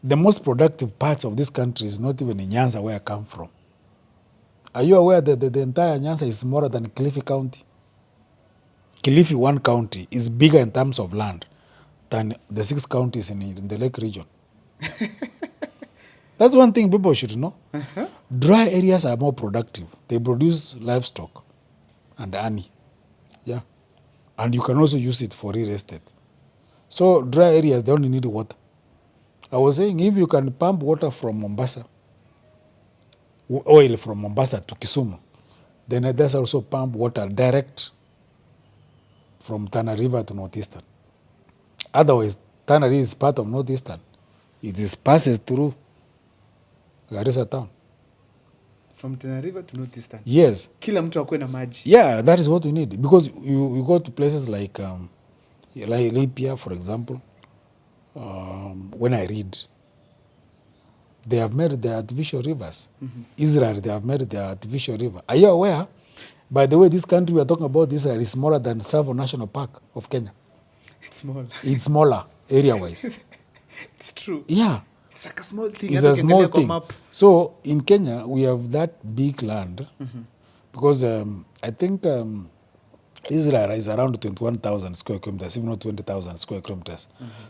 The most productive parts of this country is not even in Nyanza, where I come from. Are you aware that the entire Nyanza is smaller than Kilifi County? Kilifi, one county, is bigger in terms of land than the 6 counties in the Lake region. That's one thing people should know. Dry areas are more productive. They produce livestock and honey. Yeah. And you can also use it for real estate. So dry areas, they only need water. I was saying, if you can pump water from Mombasa, oil from Mombasa to Kisumu, then there's also pump water direct from Tana River to Northeastern. Otherwise, Tana River is part of Northeastern. It passes through Garissa town. From Tana River to Northeastern? Yes. Kila mtu akwe na maji. Yeah, that is what we need. Because you go to places like Libya, for example, when I read, they have made their artificial rivers. Israel, they have made their artificial river. Are you aware? By the way, this country we are talking about, Israel, is smaller than Tsavo National Park of Kenya. It's small. It's smaller, area-wise. It's true. Yeah. It's like a small thing. It's a small thing. So in Kenya, we have that big land because I think Israel is around 21,000 square kilometers, if not 20,000 square kilometers.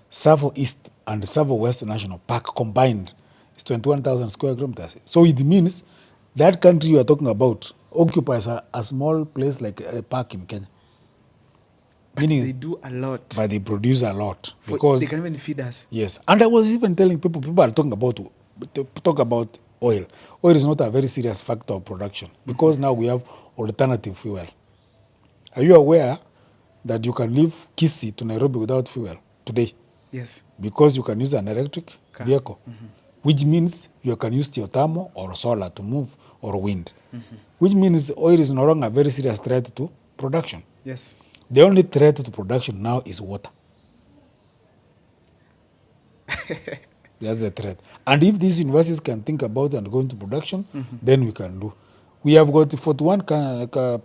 Tsavo East and Tsavo West National Park combined is 21,000 square kilometers. So it means that country you are talking about occupies a small place like a park in Kenya. But Meaning, they do a lot. But they produce a lot. Because they can even feed us. Yes. And I was even telling people are talking about oil. Oil is not a very serious factor of production because now we have alternative fuel. Are you aware that you can leave Kisii to Nairobi without fuel today? Yes. Because you can use an electric vehicle, which means you can use geothermal or solar to move or wind, which means oil is no longer a very serious threat to production. Yes. The only threat to production now is water. That's the threat. And if these universities can think about and go into production, then we can do. We have got 41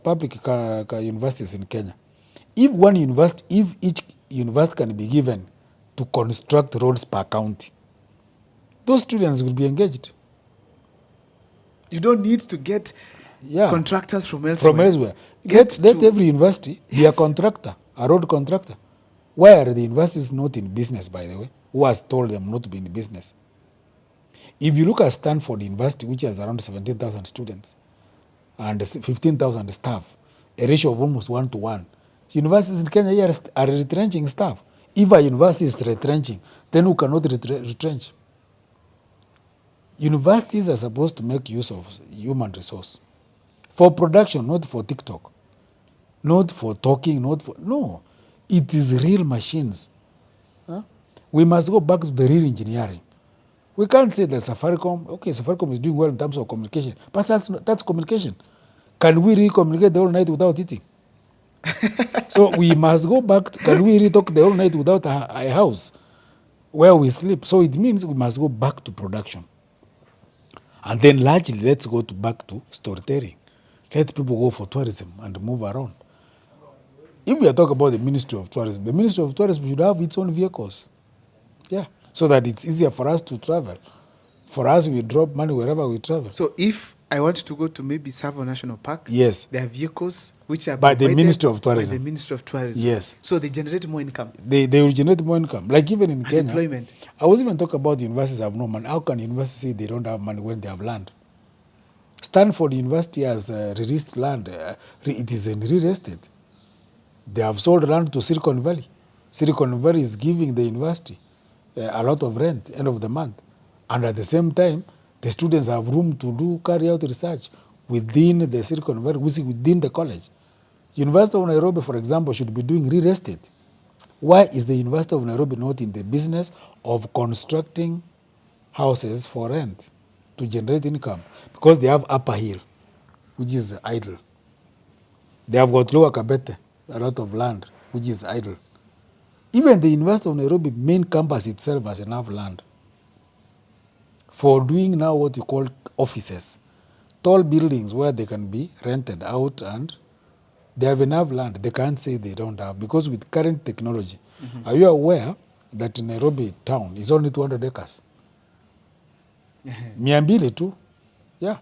public universities in Kenya. If each university can be given to construct roads per county, those students will be engaged. You don't need to get contractors from elsewhere. Let every university be a contractor, a road contractor. Why are the universities not in business, by the way? Who has told them not to be in business? If you look at Stanford University, which has around 17,000 students and 15,000 staff, a ratio of almost 1-to-1, universities in Kenya here are retrenching staff. If a university is retrenching, then who cannot retrench? Universities are supposed to make use of human resource for production, not for TikTok, not for talking, no. It is real machines. We must go back to the real engineering. We can't say that Safaricom is doing well in terms of communication, but that's communication. Can we re-communicate the whole night without eating? So we must go back can we re-talk the whole night without a house where we sleep? So it means we must go back to production. And then largely, let's go back to storytelling. Let people go for tourism and move around. If we are talking about the Ministry of Tourism, the Ministry of Tourism should have its own vehicles. Yeah, so that it's easier for us to travel. For us, we drop money wherever we travel. So if I want to go to maybe Tsavo National Park, yes, there are vehicles which are by the Ministry of Tourism. By the Ministry of Tourism. Yes. So they generate more income. They will generate more income. Like even in Kenya. Employment. I was even talking about the universities have no money. How can universities say they don't have money when they have land? Stanford University has released land. It is in real estate. They have sold land to Silicon Valley. Silicon Valley is giving the university a lot of rent end of the month. And at the same time, the students have room to carry out research within the Silicon Valley, within the college. University of Nairobi, for example, should be doing real estate. Why is the University of Nairobi not in the business of constructing houses for rent to generate income? Because they have Upper Hill, which is idle. They have got Lower Kabete, a lot of land, which is idle. Even the University of Nairobi main campus itself has enough land for doing now what you call offices, tall buildings where they can be rented out, and they have enough land. They can't say they don't have, because with current technology, are you aware that Nairobi town is only 200 acres? 200 tu. Yeah.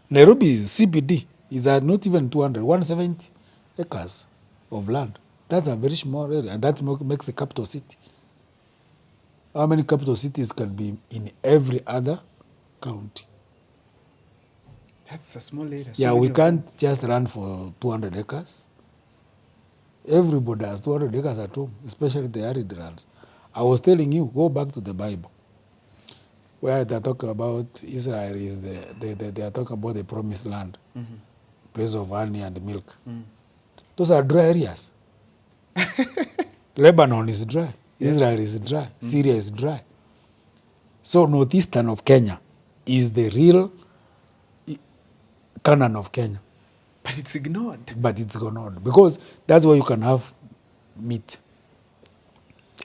Nairobi CBD is not even 200, 170 acres of land. That's a very small area, and that makes a capital city. How many capital cities can be in every other county? That's a small area. Yeah, we can't just run for 200 acres. Everybody has 200 acres at home, especially the arid lands. I was telling you, go back to the Bible, where they talk about Israel is they are talking about the promised land, place of honey and milk. Those are dry areas. Lebanon is dry. Yes. Israel is dry. Syria is dry. So northeastern of Kenya is the real Canaan of Kenya. But it's ignored. But it's ignored because that's where you can have meat,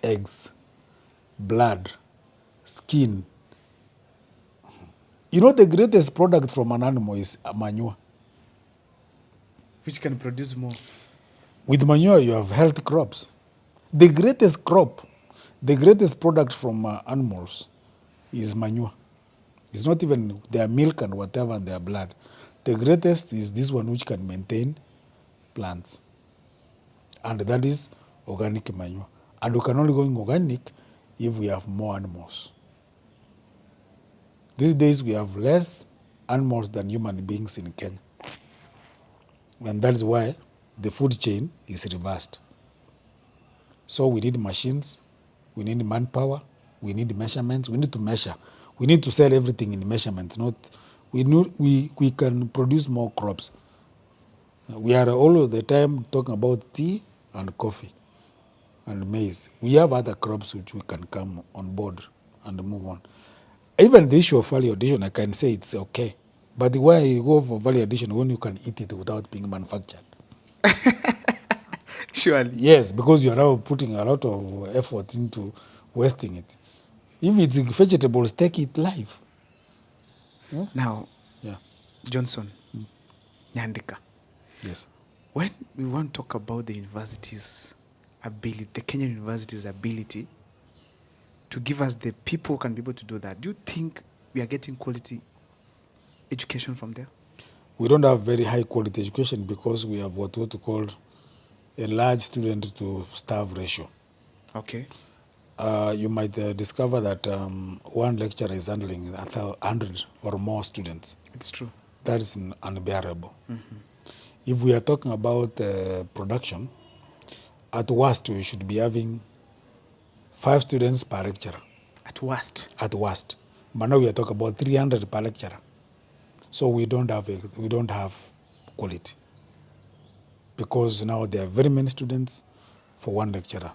eggs, blood, skin. You know the greatest product from an animal is manure. Which can produce more. With manure you have healthy crops. The greatest crop, the greatest product from animals is manure. It's not even their milk and whatever and their blood. The greatest is this one which can maintain plants. And that is organic manure. And we can only go in organic if we have more animals. These days we have less animals than human beings in Kenya. And that is why the food chain is reversed. So we need machines, we need manpower, we need measurements, we need to measure. We need to sell everything in measurements. We can produce more crops. We are all the time talking about tea and coffee and maize. We have other crops which we can come on board and move on. Even the issue of value addition, I can say it's okay. But why you go for value addition when you can eat it without being manufactured? Surely. Yes, because you are now putting a lot of effort into wasting it. If it's vegetables, take it live. Yeah? Now, Johnson, Nyandika. Yes. When we want to talk about the university's ability, the Kenyan university's ability to give us the people who can be able to do that, do you think we are getting quality education from there? We don't have very high quality education because we have what we call a large student to staff ratio. Okay. You might discover that one lecturer is handling 100 or more students. It's true. That is unbearable. If we are talking about production, at worst we should be having 5 students per lecturer. At worst? At worst. But now we are talking about 300 per lecturer. So we don't have quality. Because now there are very many students for one lecturer.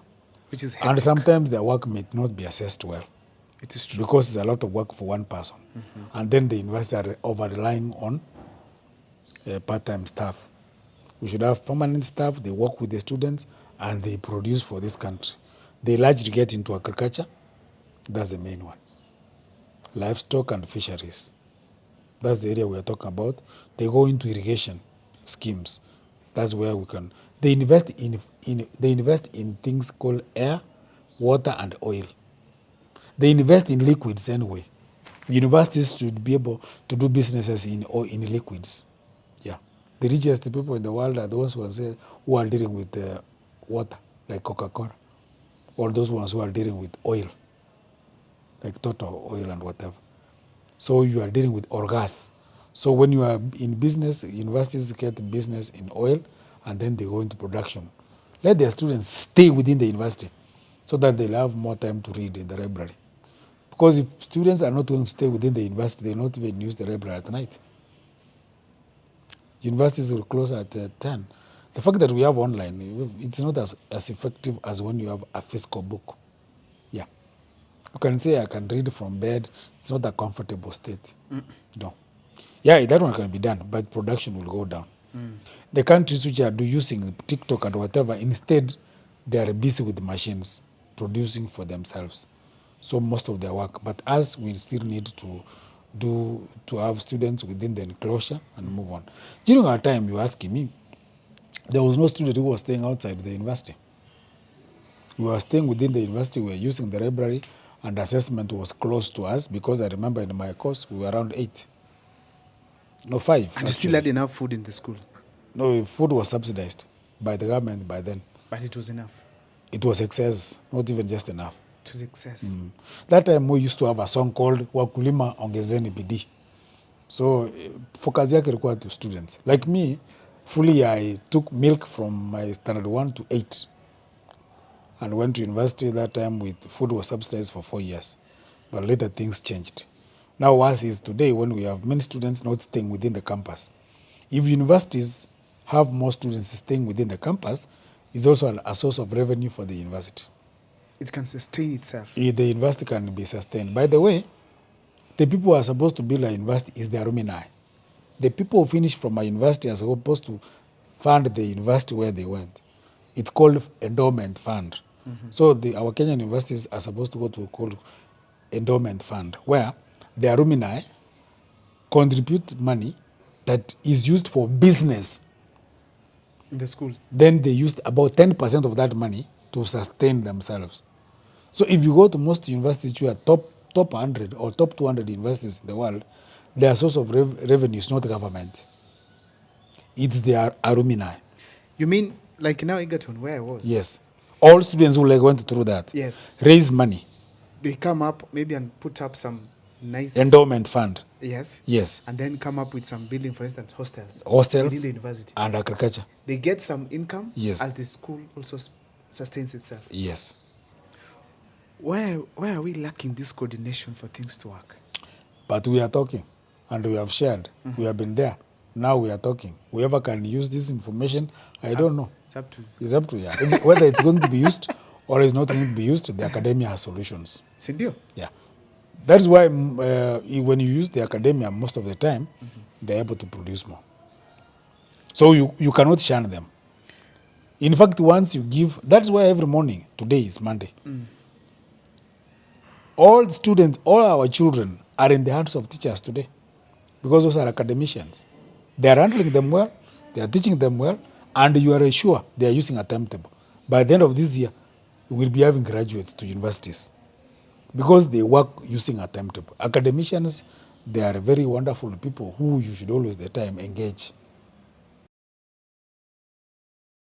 Which is hectic. And sometimes their work may not be assessed well. It is true. Because it's a lot of work for one person. And then the university are over-relying on part-time staff. We should have permanent staff, they work with the students, and they produce for this country. They largely get into agriculture. That's the main one. Livestock and fisheries. That's the area we are talking about. They go into irrigation schemes. That's where we can. They invest in things called air, water, and oil. They invest in liquids anyway. Universities should be able to do businesses in liquids. Yeah, the richest people in the world are those who are dealing with water, like Coca-Cola, or those ones who are dealing with oil, like Total Oil and whatever. So you are dealing with or gas. So when you are in business, universities get business in oil, and then they go into production. Let their students stay within the university so that they'll have more time to read in the library. Because if students are not going to stay within the university, they not even use the library at night. Universities will close at 10. The fact that we have online, it's not as effective as when you have a physical book. Yeah. You can say I can read from bed. It's not a comfortable state. No. Yeah, that one can be done, but production will go down. The countries which are using TikTok and whatever, instead, they are busy with the machines, producing for themselves. So most of their work. But us, we still need to have students within the enclosure and move on. During our time, you asking me, there was no student who was staying outside the university. We were staying within the university, we were using the library, and assessment was close to us, because I remember in my course we were around 8. No, 5. And you still had enough food in the school, No, food was subsidized by the government by then. but it was enough. It was excess, not even just enough. It was excess. That time we used to have a song called Wakulima Ongezeni Bidii. So focus yake ilikuwa to students. Like me, fully I took milk from my standard 1 to 8 and went to university. That time with food was subsidized for 4 years. But later things changed. Now as is today, when we have many students not staying within the campus. If universities have more students staying within the campus, it's also a source of revenue for the university. It can sustain itself. The university can be sustained. By the way, the people who are supposed to build a university is the alumni. The people who finish from a university are supposed to fund the university where they went. It's called endowment fund. So our Kenyan universities are supposed to go to called endowment fund, where the alumni contribute money that is used for business. In the school. Then they used about 10% of that money to sustain themselves. So if you go to most universities, which are top 100 or top 200 universities in the world, their source of revenue is not government. It's their alumni. You mean like now Egerton, where I was? Yes. All students who like went through that Yes. raise money. They come up maybe and put up some nice Endowment fund. Yes. Yes. And then come up with some building, for instance, hostels. Hostels within the university. and agriculture. They get some income. Yes. As the school also sustains itself. Yes. Why are we lacking this coordination for things to work? But we are talking and we have shared. We have been there. Now we are talking. Whoever can use this information, I don't know. It's up to you. It's up to you. Whether it's going to be used or it's not going to be used, the academia has solutions. Sindio? Yeah. That is why when you use the academia, most of the time, they're able to produce more. So you cannot shun them. In fact, once you give, that's why every morning, today is Monday, all students, all our children are in the hands of teachers today, because those are academicians. They are handling them well, they are teaching them well, and you are sure they are using a timetable. By the end of this year, we will be having graduates to universities because they work using a timetable. Academicians, they are very wonderful people who you should always the time engage.